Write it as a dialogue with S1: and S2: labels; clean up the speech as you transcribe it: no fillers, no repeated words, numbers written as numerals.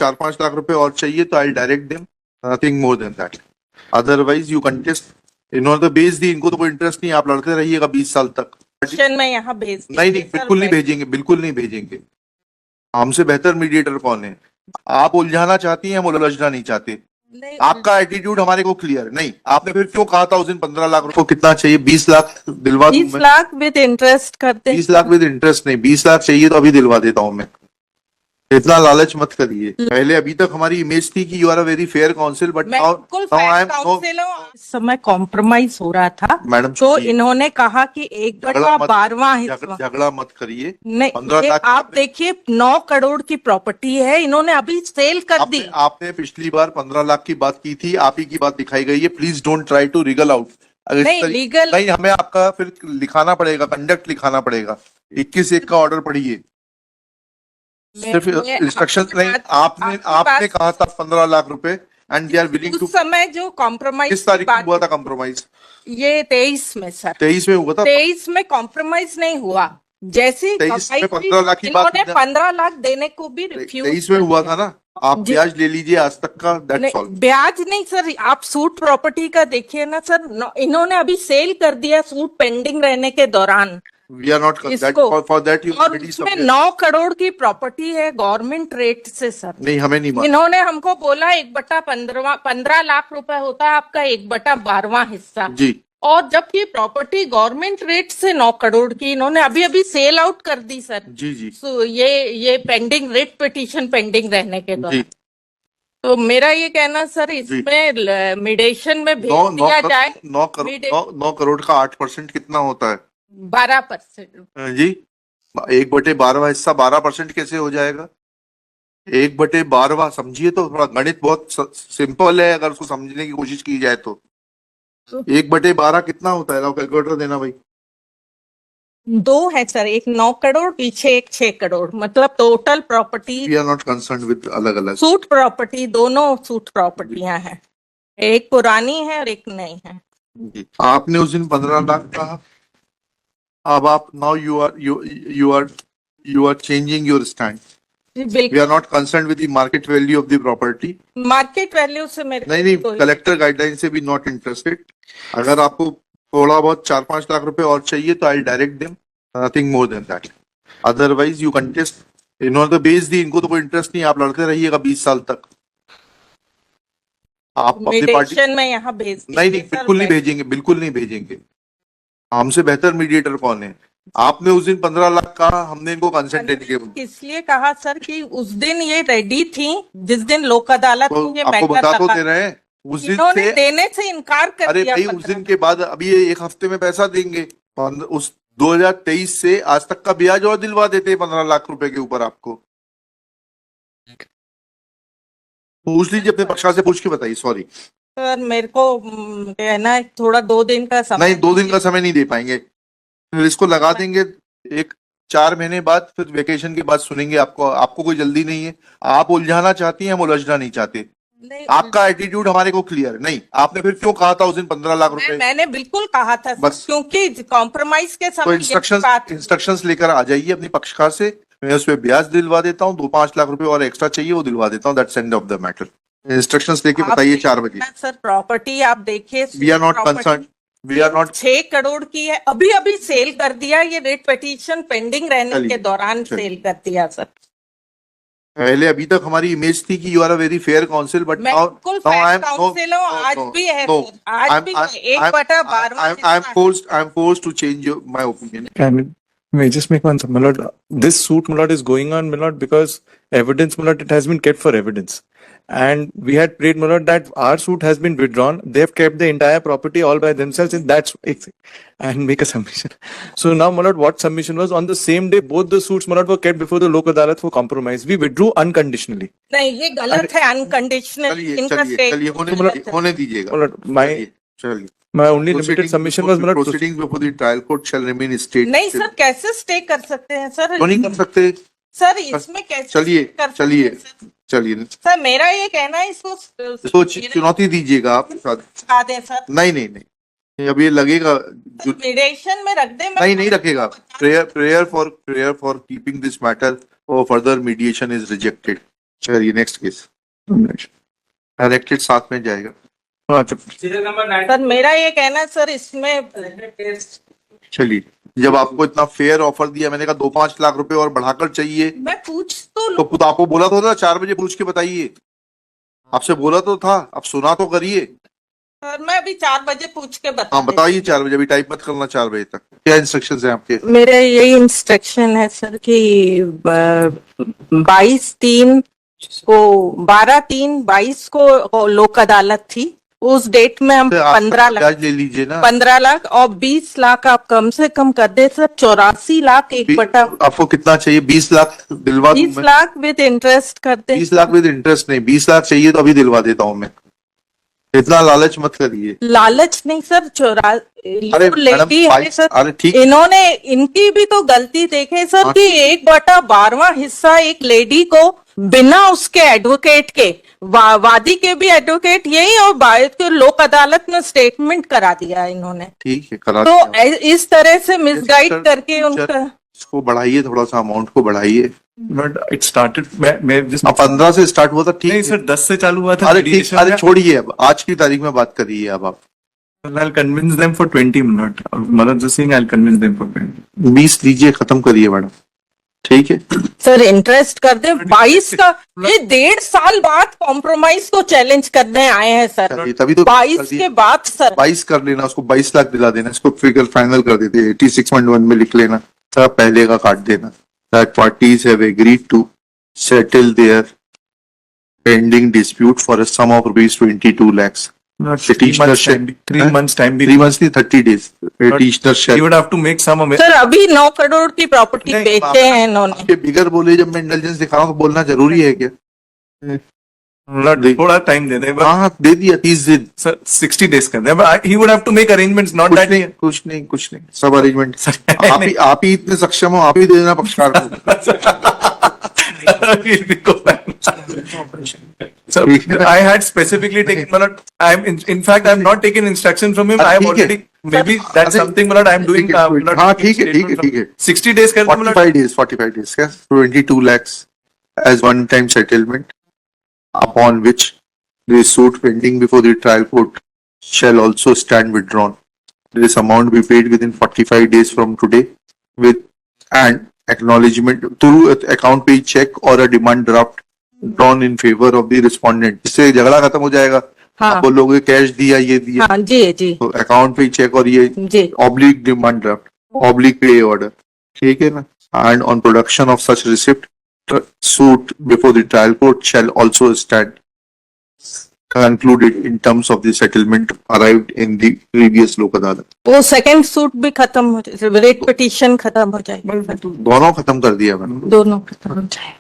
S1: 4-5 लाख रुपए और चाहिए तो I direct them, nothing more than that. Otherwise you contest. इन्होंने तो भेज दी, इनको तो कोई इंटरेस्ट नहीं, आप लड़ते रहिएगा 20 साल तक।
S2: मैं यहाँ भेज
S1: नहीं नहीं, बिल्कुल नहीं भेजेंगे, बिल्कुल नहीं भेजेंगे। हमसे बेहतर मीडिएटर कौन है? आप उलझाना चाहती हैं, हम उलझना नहीं चाहते। आपका एटीट्यूड हमारे को क्लियर नहीं। आपने फिर क्यों कहा था उस दिन 15 लाख रुपए कितना चाहिए? 20 लाख दिलवा दूं
S2: 20 लाख विद इंटरेस्ट करते।
S1: 20 लाख विद इंटरेस्ट नहीं, 20 लाख चाहिए तो अभी दिलवा देता हूं मैं। इतना लालच मत करिए। पहले अभी तक हमारी इमेज थी कि you are a very fair council, but now I am
S2: समय कॉम्प्रोमाइज हो रहा था
S1: मैडम,
S2: तो इन्होंने कहा कि 1/12 हिस्सा।
S1: झगड़ा मत करिए।
S2: नहीं,
S1: 15 लाख
S2: आप देखिए 9 करोड़ की प्रॉपर्टी है, इन्होंने अभी सेल कर दी।
S1: आपने पिछली बार 15 लाख की बात की थी, आप ही की बात दिखाई गई है। Please don't try to wriggle out.
S2: नहीं लीगल
S1: नहीं, हमें आपका फिर लिखाना पड़ेगा, कंडक्ट लिखाना पड़ेगा। 21-1 का ऑर्डर पढ़िए। सिर्फ इंस्ट्रक्शन नहीं, आपने कहा था 15 लाख रुपए and they are willing to.
S2: उस समय जो कॉम्प्रोमाइज
S1: किस तारीख को हुआ था कॉम्प्रोमाइज?
S2: ये 23 में सर।
S1: 23 में हुआ था।
S2: 23 में कॉम्प्रोमाइज नहीं हुआ। जैसे
S1: 23 में 15 लाख की बात,
S2: इन्होंने 15 लाख देने को भी रिफ्यूज।
S1: 23 में हुआ था ना। आप ब्याज ले लीजिए आज तक का, दैट्स ऑल।
S2: ब्याज नहीं सर, आप सूट प्रॉपर्टी का देखिए ना सर, इन्होंने अभी सेल कर दिया सूट पेंडिंग रहने के दौरान।
S1: We are not for that you
S2: और उसमें 9 करोड़ की प्रॉपर्टी है गवर्नमेंट रेट से सर।
S1: नहीं, हमें नहीं मालूम।
S2: इन्होंने हमको बोला 1/15 लाख रुपए होता है आपका 1/12 हिस्सा
S1: जी।
S2: और जबकि प्रॉपर्टी गवर्नमेंट रेट से 9 करोड़ की इन्होंने अभी अभी सेल आउट कर दी सर।
S1: जी जी।
S2: तो ये पेंडिंग रेट पिटीशन पेंडिंग रहने के दौरान।
S1: जी।
S2: तो मेरा ये कहना सर, इसमें मीडिएशन में भेज दिया जाए।
S1: 9 करोड़ का 8% कितना होता है?
S2: 12%।
S1: जी। 1/12 हिस्सा 12% कैसे हो जाएगा? 1/12 समझिए तो, थोड़ा गणित बहुत सिंपल है अगर उसको समझने की कोशिश की जाए तो। 1/12 कितना होता है? कैलकुलेटर देना भाई।
S2: 2 है सर, एक 9 करोड़ पीछे एक 6 करोड़, मतलब total property.
S1: We are not concern with अलग अलग
S2: सूट प्रॉपर्टी, दोनों सूट प्रॉपर्टियां हैं, एक पुरानी है और एक नई है।
S1: आपने उस दिन 15 लाख कहा, अब आप now you are changing your stand. We are not concerned with the market value of the property.
S2: Market value से मेरे
S1: नहीं, कलेक्टर गाइडलाइन से भी नॉट इंटरेस्टेड। अगर आपको थोड़ा बहुत 4-5 लाख रुपए और चाहिए तो I direct them, nothing more than that. Otherwise you contest. इन्होंने तो भेज दी, इनको तो कोई इंटरेस्ट नहीं, आप लड़ते रहिएगा 20 साल तक। आप अपनी पार्टी
S2: में यहाँ भेज
S1: नहीं, बिल्कुल नहीं भेजेंगे, बिल्कुल नहीं भेजेंगे। हमसे बेहतर मीडिएटर कौन है? आपने उस दिन 15 लाख कहा, हमने इनको कंसेंट देने के
S2: इसलिए कहा सर कि उस दिन ये रेडी थी, जिस दिन लोक अदालत में ये
S1: आपको बता तो दे रहे हैं। उस दिन से
S2: देने से इनकार कर दिया।
S1: अरे भाई, उस दिन के बाद अभी ये 1 हफ्ते में पैसा देंगे। उस 2023 से आज तक का ब्याज और दिलवा देते 15 लाख रुपए के ऊपर आपको। पूछ लीजिए अपने पक्षा से, पूछ के बताइए। सॉरी
S2: सर, मेरे को कहना है थोड़ा 2 दिन का समय।
S1: नहीं, 2 दिन का समय नहीं दे पाएंगे। फिर इसको लगा देंगे 4 महीने बाद, फिर वेकेशन के बाद सुनेंगे आपको कोई जल्दी नहीं है। आप उलझाना चाहती हैं, हम उलझना नहीं चाहते। आपका एटीट्यूड हमारे को क्लियर नहीं। आपने फिर क्यों कहा था उस दिन 15 लाख रुपए?
S2: मैंने बिल्कुल कहा था बस, क्योंकि कॉम्प्रोमाइज के समय
S1: तो इंस्ट्रक्शंस लेकर आ जाइए अपनी पक्षकार से, मैं उस पर ब्याज दिलवा देता हूँ। 2-5 लाख रुपए और एक्स्ट्रा चाहिए, वो दिलवा देता हूँ। That's end of the matter. Instructions लेके बताइए 4 बजे।
S2: सर प्रॉपर्टी आप देखिए,
S1: we are not concern, we are not.
S2: 6 crore की है, अभी अभी सेल कर दिया। ये रेट पिटीशन पेंडिंग रहने के दौरान सेल कर दिया सर।
S1: पहले अभी तक हमारी इमेज थी कि you are a very fair council, but now I am
S2: आज भी है, आज भी 1/12
S1: I am forced to change my opinion.
S3: May I just make one, my lord? This suit, my lord, is going on, my lord, because evidence, my lord, it has been kept for evidence. And we had prayed, my lord, that our suit has been withdrawn. They have kept the entire property all by themselves, and that's and make a submission. So now, my lord, what submission was on the same day, both the suits, my lord, were kept before the Lok Adalat for compromise. We withdrew unconditionally.
S2: नहीं, ये गलत है, unconditional.
S1: चलिए होने दीजिएगा। चलिए
S3: My only limited submission was,
S1: proceedings before the trial court shall remain state.
S2: नहीं sir, कैसे स्टे कर सकते हैं सर?
S1: क्यों नहीं कर सकते
S2: सर? इसमें कैसे?
S1: चलिए
S2: सर, मेरा ये कहना है, इसको
S1: चुनौती दीजिएगा आप।
S2: दे सर।
S1: नहीं, अब ये लगेगा
S2: मीडिएशन में रख दे।
S1: नहीं रखेगा। Prayer for keeping this matter और फर्दर मीडिएशन इज रिजेक्टेड। चलिए नेक्स्ट केस डायरेक्टेड साथ में जाएगा।
S3: अच्छा,
S2: सर मेरा ये कहना है सर इसमें
S1: चलिए, जब आपको इतना फेयर ऑफर दिया, मैंने कहा 2-5 लाख रुपए और बढ़ाकर चाहिए,
S2: मैं पूछ तो
S1: तो
S2: लूं।
S1: खुद आपको बोला तो था 4 बजे पूछ के बताइए, आपसे बोला तो था, अब सुना तो करिए।
S2: सर मैं अभी 4 बजे पूछ के बता
S1: हाँ बताइए 4 बजे, अभी टाइप मत करना 4 बजे तक। क्या इंस्ट्रक्शन है आपके?
S2: मेरा यही इंस्ट्रक्शन है सर कि 22/3 को 12/3/22 को लोक अदालत थी, उस डेट में हम
S1: तो आप
S2: 15 लाख
S1: ब्याज ले लीजिए ना।
S2: 15 लाख और 20 लाख आप कम से कम कर दे सर। 84 लाख एक बटा
S1: आपको कितना चाहिए? 20 लाख दिलवा दूं
S2: 20
S1: मैं?
S2: लाख विद इंटरेस्ट कर दे।
S1: 20 लाख विद इंटरेस्ट नहीं, 20 लाख चाहिए तो अभी दिलवा देता हूँ मैं। इतना लालच मत करिए।
S2: लालच नहीं सर,
S1: अरे मैडम,
S2: लेडी है सर।
S1: अरे ठीक,
S2: इन्होंने, इनकी भी तो गलती देखे सर
S1: हाँ।
S2: कि 1/12वां हिस्सा एक लेडी को बिना उसके एडवोकेट के, वादी के भी एडवोकेट यही और बायत के लोक अदालत में स्टेटमेंट करा दिया इन्होंने।
S1: ठीक है करा
S2: तो
S1: दिया।
S2: इस तरह से मिसगाइड
S1: सर,
S2: करके
S1: सर,
S2: उनका
S1: इसको बढ़ाइए, थोड़ा सा अमाउंट को बढ़ाइए।
S3: बट इट स्टार्टेड, मैं जिस
S1: अब 15 से स्टार्ट हुआ था, ठीक
S3: नहीं
S1: है।
S3: सर 10 से चालू हुआ था
S1: अरे ठीक,
S3: mediation
S1: अरे
S3: में।
S1: छोड़िए, अब आज की तारीख में बात करिए अब आप।
S3: I'll convince them for 20 minutes. Mother just saying I'll convince them for 20.
S1: 20 लीजिए, खत्म करिए मैडम, ठीक है।
S2: सर इंटरेस्ट कर दे 22 का। ये 1.5 साल बाद कॉम्प्रोमाइज को चैलेंज करने आए हैं सर।
S1: चलिए, तभी तो
S2: 22 के बाद सर
S1: 22 कर लेना, उसको 22 लाख दिला देना, इसको फिगर फाइनल कर देते, 86.1 में लिख लेना, सर पहले का काट देना। That parties have agreed to settle their pending dispute for a sum of rupees 22 lakhs. Petitioner shall,
S3: 3 months time.
S1: 3 months नहीं, 30 days. Petitioner shall.
S3: You would have to make some amendment.
S2: Sir अभी 9 करोड़ की property
S3: नहीं,
S2: बेचे हैं इन्होंने।
S1: आपके बिगर बोले जब मैं इंटेलिजेंस दिखाऊं तो बोलना जरूरी है क्या?
S3: थोड़ा टाइम दे दे.
S1: हाँ हाँ, दे दिया 30 दिन।
S3: Sir, 60 days कर दे. But he would have to make arrangements, not
S1: कुछ
S3: that.
S1: नहीं, कुछ नहीं, कुछ नहीं, सब अरेंजमेंट।
S3: नहीं।
S1: आप ही इतने सक्षम हो, आप ही दे देना पक्षकार को।
S3: So I had specifically taken, Malad, in fact, I'm not taken instruction from him. I have
S1: ठीक है।
S3: already, maybe that's
S1: अरे,
S3: something, Malad, I'm doing.
S1: ठीक है,
S3: Malad,
S1: हाँ,
S3: taking
S1: ठीक है, ठीक है,
S3: statement
S1: ठीक है।
S3: from- 60 days कर दे, Malad.
S1: 45 days, क्या? 22 lakhs as one-time settlement, upon which the suit pending before the trial court shall also stand withdrawn. This amount be paid within 45 days from today, with an acknowledgement through account pay check or a demand draft drawn in favor of the respondent. इससे झगड़ा खत्म हो जाएगा।
S2: हाँ
S1: आप बोलोगे cash दिया, ये दिया,
S2: हाँ जी जी
S1: तो अकाउंट पे चेक और ये
S2: G
S1: oblique demand draft, oblique पे ऑर्डर, ठीक है ना? And on production of such receipt, suit before the trial court shall also stand concluded in terms of the settlement arrived in the previous लोक अदालत।
S2: वो second suit भी खत्म हो जाए, रेट पिटीशन खत्म हो जाएगी,
S1: दोनों खत्म कर दिया मैंने।
S2: दोनों खत्म हो जाए।